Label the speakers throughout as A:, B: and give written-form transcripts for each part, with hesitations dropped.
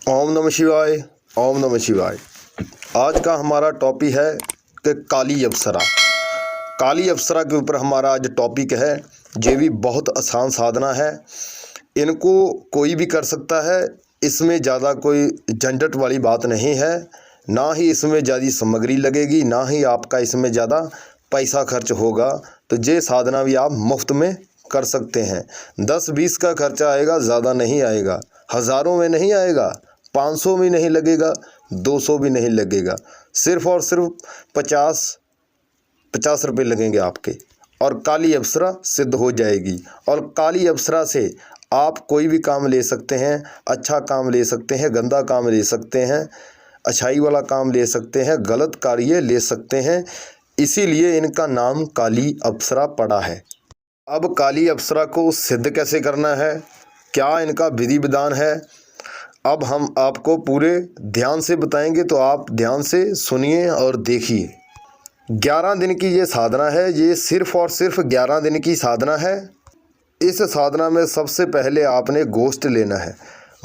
A: ओम नमः शिवाय। ओम नमः शिवाय। आज का हमारा टॉपिक है कि काली अप्सरा। काली अप्सरा के ऊपर हमारा आज टॉपिक है। ये भी बहुत आसान साधना है, इनको कोई भी कर सकता है। इसमें ज़्यादा कोई झंझट वाली बात नहीं है, ना ही इसमें ज़्यादा सामग्री लगेगी, ना ही आपका इसमें ज़्यादा पैसा खर्च होगा। तो ये साधना भी आप मुफ्त में कर सकते हैं। 10-20 का खर्चा आएगा, ज़्यादा नहीं आएगा, हज़ारों में नहीं आएगा, 500 भी नहीं लगेगा, 200 भी नहीं लगेगा, सिर्फ़ और सिर्फ 50 रुपये लगेंगे आपके, और काली अप्सरा सिद्ध हो जाएगी। और काली अप्सरा से आप कोई भी काम ले सकते हैं, अच्छा काम ले सकते हैं, गंदा काम ले सकते हैं, अच्छाई वाला काम ले सकते हैं, गलत कार्य ले सकते हैं। इसीलिए इनका नाम काली अप्सरा पड़ा है। अब काली अप्सरा को सिद्ध कैसे करना है, क्या इनका विधि विधान है, अब हम आपको पूरे ध्यान से बताएंगे। तो आप ध्यान से सुनिए और देखिए। 11 दिन की ये साधना है, ये सिर्फ़ और सिर्फ 11 दिन की साधना है। इस साधना में सबसे पहले आपने गोश्त लेना है।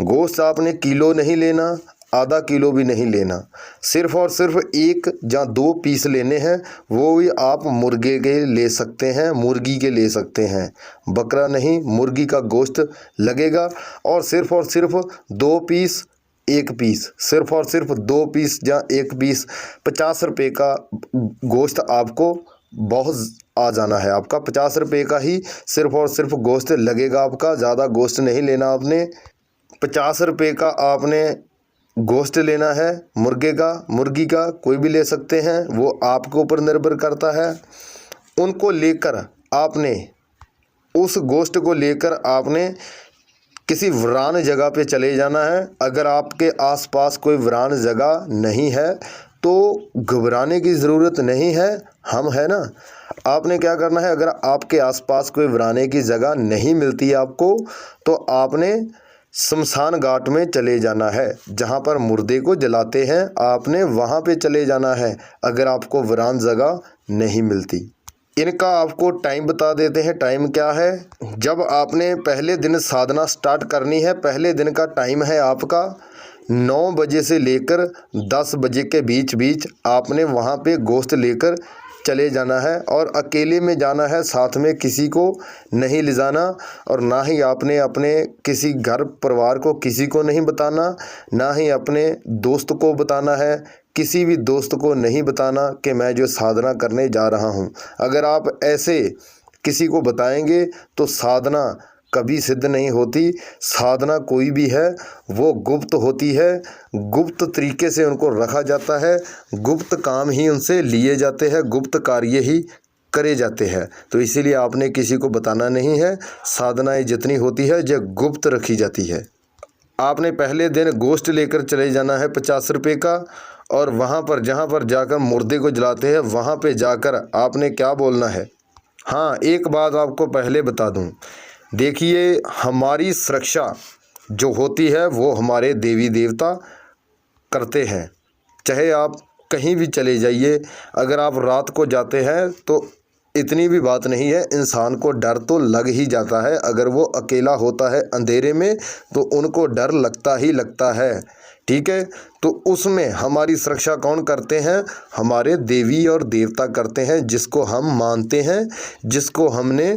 A: गोश्त आपने किलो नहीं लेना, आधा किलो भी नहीं लेना, सिर्फ़ और सिर्फ 1 या 2 पीस लेने हैं। वो भी आप मुर्गे के ले सकते हैं, मुर्गी के ले सकते हैं, बकरा नहीं, मुर्गी का गोश्त लगेगा। और सिर्फ़ और सिर्फ 2 पीस, 1 पीस, सिर्फ़ और सिर्फ 2 पीस या 1 पीस, 50 रुपये का गोश्त आपको बहुत आ जाना है। आपका 50 रुपये का ही सिर्फ़ और सिर्फ गोश्त लगेगा आपका, ज़्यादा गोश्त नहीं लेना आपने। 50 रुपये का आपने गोश्त लेना है, मुर्गे का, मुर्गी का, कोई भी ले सकते हैं, वो आपके ऊपर निर्भर करता है। उनको लेकर आपने, उस गोश्त को लेकर आपने किसी वीरान जगह पे चले जाना है। अगर आपके आसपास कोई वीरान जगह नहीं है तो घबराने की ज़रूरत नहीं है, हम है ना। आपने क्या करना है, अगर आपके आसपास कोई वीराने की जगह नहीं मिलती आपको, तो आपने शमशान घाट में चले जाना है, जहाँ पर मुर्दे को जलाते हैं, आपने वहाँ पे चले जाना है अगर आपको वीरान जगह नहीं मिलती। इनका आपको टाइम बता देते हैं। टाइम क्या है, जब आपने पहले दिन साधना स्टार्ट करनी है, पहले दिन का टाइम है आपका 9 बजे से लेकर 10 बजे के बीच बीच आपने वहाँ पे गोश्त लेकर चले जाना है। और अकेले में जाना है, साथ में किसी को नहीं ले जाना, और ना ही आपने अपने किसी घर परिवार को किसी को नहीं बताना, ना ही अपने दोस्त को बताना है, किसी भी दोस्त को नहीं बताना कि मैं जो साधना करने जा रहा हूँ। अगर आप ऐसे किसी को बताएंगे तो साधना कभी सिद्ध नहीं होती। साधना कोई भी है वो गुप्त होती है, गुप्त तरीके से उनको रखा जाता है, गुप्त काम ही उनसे लिए जाते हैं, गुप्त कार्य ही करे जाते हैं। तो इसीलिए आपने किसी को बताना नहीं है। साधनाएं जितनी होती है जो गुप्त रखी जाती है। आपने पहले दिन गोश्त लेकर चले जाना है 50 रुपये का, और वहाँ पर जहाँ पर जाकर मुर्दे को जलाते हैं वहाँ पे जाकर आपने क्या बोलना है। हाँ, एक बात आपको पहले बता दूँ, देखिए हमारी सुरक्षा जो होती है वो हमारे देवी देवता करते हैं। चाहे आप कहीं भी चले जाइए, अगर आप रात को जाते हैं तो इतनी भी बात नहीं है, इंसान को डर तो लग ही जाता है। अगर वो अकेला होता है अंधेरे में तो उनको डर लगता ही लगता है, ठीक है। तो उसमें हमारी सुरक्षा कौन करते हैं, हमारे देवी और देवता करते हैं, जिसको हम मानते हैं, जिसको हमने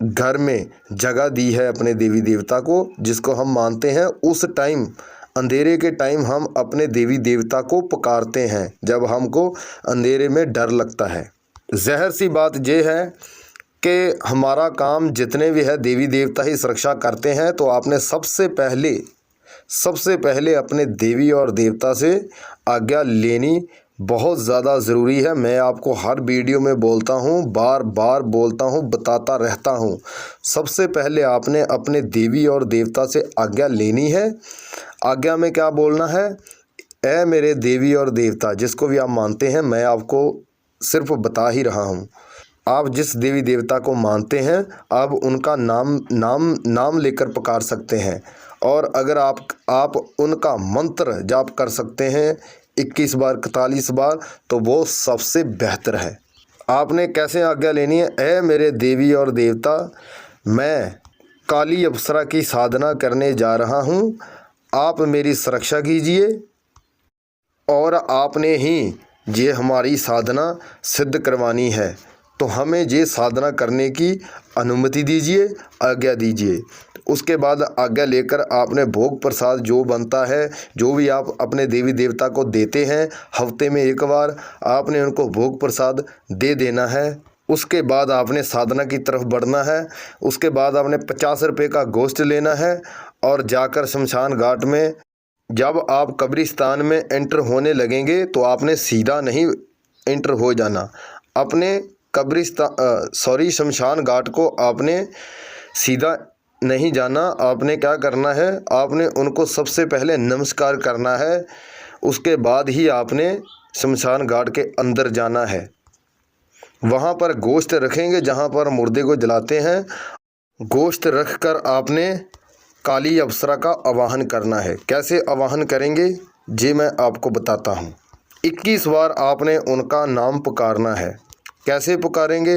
A: घर में जगह दी है अपने देवी देवता को, जिसको हम मानते हैं। उस टाइम, अंधेरे के टाइम, हम अपने देवी देवता को पुकारते हैं जब हमको अंधेरे में डर लगता है। ज़हर सी बात यह है कि हमारा काम जितने भी है देवी देवता ही सुरक्षा करते हैं। तो आपने सबसे पहले अपने देवी और देवता से आज्ञा लेनी बहुत ज़्यादा ज़रूरी है। मैं आपको हर वीडियो में बोलता हूँ, बार बार बोलता हूँ, बताता रहता हूँ। सबसे पहले आपने अपने देवी और देवता से आज्ञा लेनी है। आज्ञा में क्या बोलना है, ऐ मेरे देवी और देवता, जिसको भी आप मानते हैं, मैं आपको सिर्फ बता ही रहा हूँ। आप जिस देवी देवता को मानते हैं आप उनका नाम लेकर पुकार सकते हैं। और अगर आप उनका मंत्र जाप कर सकते हैं 21 बार, 41 बार, तो वो सबसे बेहतर है। आपने कैसे आज्ञा लेनी है, ऐ मेरे देवी और देवता, मैं काली अप्सरा की साधना करने जा रहा हूँ। आप मेरी सुरक्षा कीजिए और आपने ही ये हमारी साधना सिद्ध करवानी है, तो हमें ये साधना करने की अनुमति दीजिए, आज्ञा दीजिए। उसके बाद आज्ञा लेकर आपने भोग प्रसाद जो बनता है, जो भी आप अपने देवी देवता को देते हैं, हफ्ते में एक बार आपने उनको भोग प्रसाद दे देना है। उसके बाद आपने साधना की तरफ बढ़ना है। उसके बाद आपने 50 रुपये का गोश्त लेना है और जाकर शमशान घाट में, जब आप कब्रिस्तान में एंटर होने लगेंगे तो आपने सीधा नहीं एंटर हो जाना। अपने शमशान घाट को आपने सीधा नहीं जाना। आपने क्या करना है, आपने उनको सबसे पहले नमस्कार करना है। उसके बाद ही आपने शमशान घाट के अंदर जाना है। वहाँ पर गोश्त रखेंगे जहाँ पर मुर्दे को जलाते हैं। गोश्त रखकर आपने काली अप्सरा का आवाहन करना है। कैसे आवाहन करेंगे ये मैं आपको बताता हूँ। 21 बार आपने उनका नाम पुकारना है। कैसे पुकारेंगे?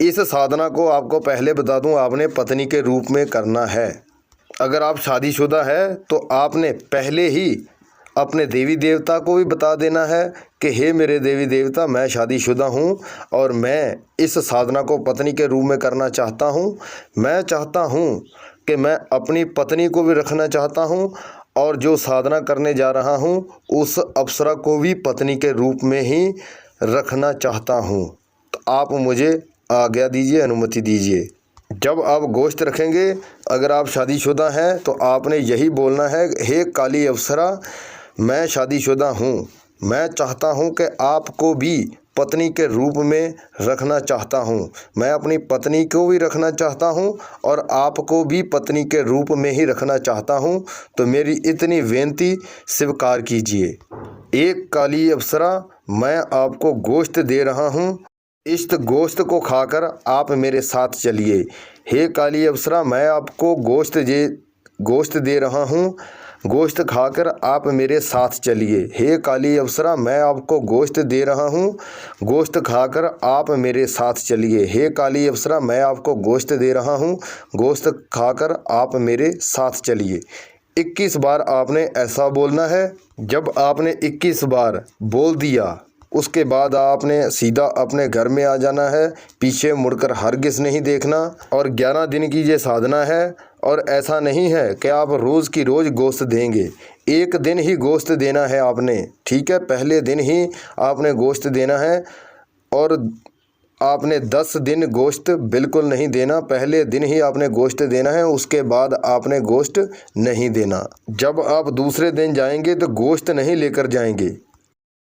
A: इस साधना को आपको पहले बता दूं, आपने पत्नी के रूप में करना है। अगर आप शादीशुदा है तो आपने पहले ही अपने देवी देवता को भी बता देना है कि हे मेरे देवी देवता, मैं शादीशुदा हूँ और मैं इस साधना को पत्नी के रूप में करना चाहता हूँ। मैं चाहता हूँ कि मैं अपनी पत्नी को भी रखना चाहता हूँ और जो साधना करने जा रहा हूँ उस अप्सरा को भी पत्नी के रूप में ही रखना चाहता हूँ। तो आप मुझे आज्ञा दीजिए, अनुमति दीजिए। जब आप गोश्त रखेंगे, अगर आप शादीशुदा हैं तो आपने यही बोलना है, हे काली अप्सरा, मैं शादीशुदा हूँ। मैं चाहता हूँ कि आपको भी पत्नी के रूप में रखना चाहता हूँ। मैं अपनी पत्नी को भी रखना चाहता हूँ और आपको भी पत्नी के रूप में ही रखना चाहता हूँ। तो मेरी इतनी विनती स्वीकार कीजिए। एक काली अप्सरा, मैं आपको गोश्त दे रहा हूँ। इस गोश्त को खाकर आप मेरे साथ चलिए। हे काली अप्सरा, मैं आपको गोश्त दे रहा हूँ। गोश्त खाकर आप मेरे साथ चलिए। हे काली अप्सरा, मैं आपको गोश्त दे रहा हूँ। गोश्त खाकर आप मेरे साथ चलिए। हे काली अप्सरा, मैं आपको गोश्त दे रहा हूँ। गोश्त खाकर आप मेरे साथ चलिए। 21 बार आपने ऐसा बोलना है। जब आपने 21 बार बोल दिया, उसके बाद आपने सीधा अपने घर में आ जाना है। पीछे मुड़कर हरगिज़ नहीं देखना। और 11 दिन की ये साधना है और ऐसा नहीं है कि आप रोज़ की रोज़ गोश्त देंगे। एक दिन ही गोश्त देना है आपने, ठीक है? पहले दिन ही आपने गोश्त देना है और आपने 10 दिन गोश्त बिल्कुल नहीं देना। पहले दिन ही आपने गोश्त देना है, उसके बाद आपने गोश्त नहीं देना। जब आप दूसरे दिन जाएंगे तो गोश्त नहीं लेकर जाएंगे।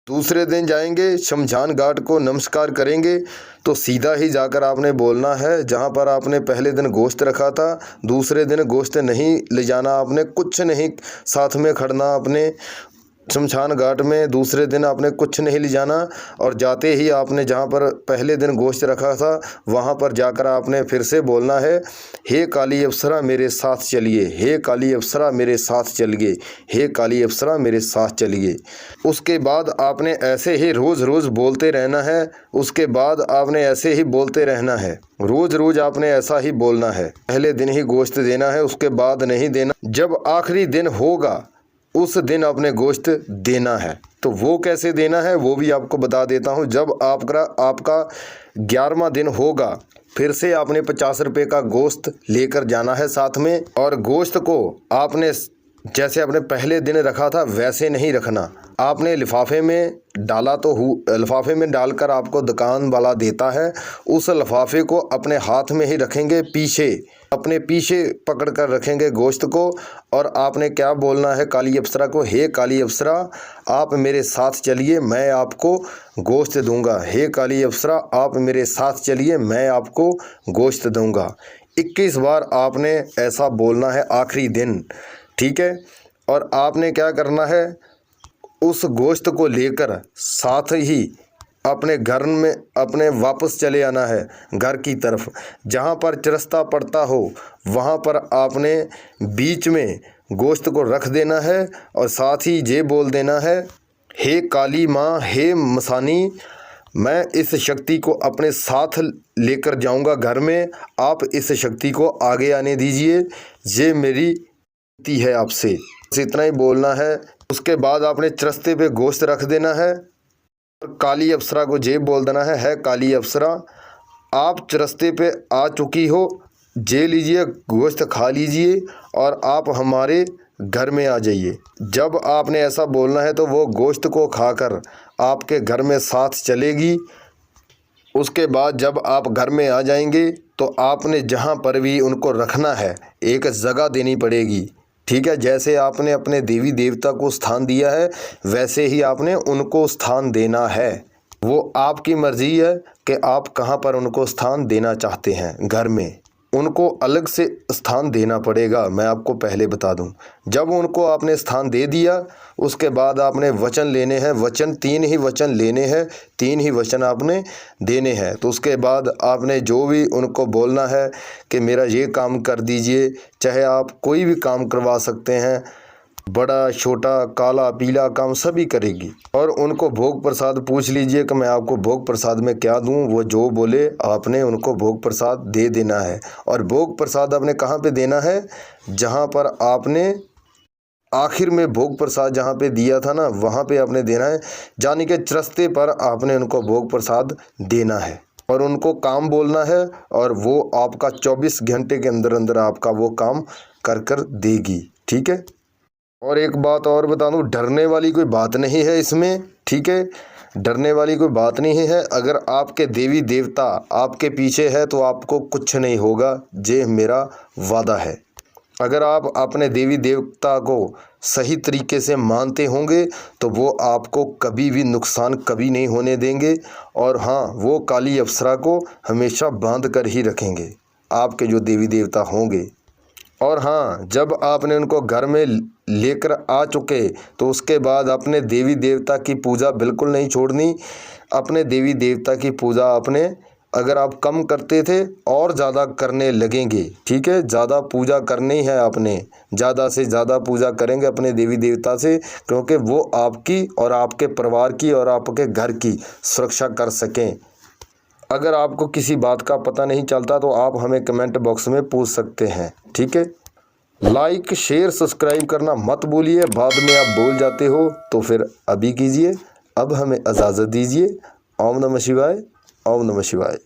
A: दूसरे दिन जाएंगे, शमशान घाट को नमस्कार करेंगे तो सीधा ही जाकर आपने बोलना है, जहाँ पर आपने पहले दिन गोश्त रखा था दूसरे दिन गोश्त नहीं ले जाना। आपने कुछ नहीं साथ में खड़ना। अपने शमशान घाट में दूसरे दिन आपने कुछ नहीं ले जाना और जाते ही आपने जहाँ पर पहले दिन गोश्त रखा था वहाँ पर जाकर आपने फिर से बोलना है, हे काली अप्सरा मेरे साथ चलिए। हे काली अप्सरा मेरे साथ चलिए। हे काली अप्सरा मेरे साथ चलिए। उसके बाद आपने ऐसे ही रोज़ रोज़ बोलते रहना है। उसके बाद आपने ऐसे ही बोलते रहना है। रोज़ रोज़ आपने ऐसा ही बोलना है। पहले दिन ही गोश्त देना है, उसके बाद नहीं देना। जब आखिरी दिन होगा उस दिन आपने गोश्त देना है। तो वो कैसे देना है वो भी आपको बता देता हूँ। जब आपका 11वां दिन होगा, फिर से आपने 50 रुपये का गोश्त लेकर जाना है साथ में। और गोश्त को आपने जैसे आपने पहले दिन रखा था वैसे नहीं रखना। आपने लिफाफे में डाला तो लिफाफे में डालकर आपको दुकान वाला देता है, उस लिफाफे को अपने हाथ में ही रखेंगे, अपने पीछे पकड़ कर रखेंगे गोश्त को। और आपने क्या बोलना है काली अप्सरा को, हे काली अप्सरा आप मेरे साथ चलिए, मैं आपको गोश्त दूंगा। हे काली अप्सरा आप मेरे साथ चलिए, मैं आपको गोश्त दूंगा। 21 बार आपने ऐसा बोलना है आखिरी दिन, ठीक है? और आपने क्या करना है, उस गोश्त को लेकर साथ ही अपने घर में अपने वापस चले आना है घर की तरफ। जहाँ पर चरस्ता पड़ता हो वहाँ पर आपने बीच में गोश्त को रख देना है और साथ ही ये बोल देना है, हे काली माँ, हे मसानी, मैं इस शक्ति को अपने साथ लेकर जाऊंगा घर में। आप इस शक्ति को आगे आने दीजिए, ये मेरी विनती है आपसे। बस इतना ही बोलना है। उसके बाद आपने चरस्ते पे गोश्त रख देना है और काली अप्सरा को ये बोल देना है काली अप्सरा, आप चरस्ते पे आ चुकी हो, जे लीजिए गोश्त खा लीजिए और आप हमारे घर में आ जाइए। जब आपने ऐसा बोलना है तो वो गोश्त को खाकर आपके घर में साथ चलेगी। उसके बाद जब आप घर में आ जाएंगे तो आपने जहाँ पर भी उनको रखना है एक जगह देनी पड़ेगी, ठीक है। जैसे आपने अपने देवी देवता को स्थान दिया है वैसे ही आपने उनको स्थान देना है। वो आपकी मर्ज़ी है कि आप कहाँ पर उनको स्थान देना चाहते हैं। घर में उनको अलग से स्थान देना पड़ेगा, मैं आपको पहले बता दूं। जब उनको आपने स्थान दे दिया उसके बाद आपने वचन लेने हैं, वचन 3 ही वचन लेने हैं, 3 ही वचन आपने देने हैं। तो उसके बाद आपने जो भी उनको बोलना है कि मेरा ये काम कर दीजिए, चाहे आप कोई भी काम करवा सकते हैं, बड़ा छोटा काला पीला काम सभी करेगी। और उनको भोग प्रसाद पूछ लीजिए कि मैं आपको भोग प्रसाद में क्या दूं, वो जो बोले आपने उनको भोग प्रसाद दे देना है। और भोग प्रसाद आपने कहाँ पे देना है, जहाँ पर आपने आखिर में भोग प्रसाद जहाँ पे दिया था ना वहाँ पे आपने देना है, यानी कि चरस्ते पर आपने उनको भोग प्रसाद देना है और उनको काम बोलना है और वो आपका 24 घंटे के अंदर अंदर आपका वो काम कर देगी, ठीक है। और एक बात और बता दूं, डरने वाली कोई बात नहीं है इसमें, ठीक है। डरने वाली कोई बात नहीं है। अगर आपके देवी देवता आपके पीछे है तो आपको कुछ नहीं होगा, ये मेरा वादा है। अगर आप अपने देवी देवता को सही तरीके से मानते होंगे तो वो आपको कभी भी नुकसान कभी नहीं होने देंगे। और हाँ, वो काली अप्सरा को हमेशा बांध कर ही रखेंगे आपके जो देवी देवता होंगे। और हाँ, जब आपने उनको घर में लेकर आ चुके तो उसके बाद अपने देवी देवता की पूजा बिल्कुल नहीं छोड़नी। अपने देवी देवता की पूजा आपने, अगर आप कम करते थे और ज़्यादा करने लगेंगे, ठीक है। ज़्यादा पूजा करनी है आपने, ज़्यादा से ज़्यादा पूजा करेंगे अपने देवी देवता से, क्योंकि वो आपकी और आपके परिवार की और आपके घर की सुरक्षा कर सकें। अगर आपको किसी बात का पता नहीं चलता तो आप हमें कमेंट बॉक्स में पूछ सकते हैं, ठीक है। लाइक शेयर सब्सक्राइब करना मत भूलिए, बाद में आप भूल जाते हो तो फिर अभी कीजिए। अब हमें इजाज़त दीजिए। ओम नमः शिवाय, ओम नमः शिवाय।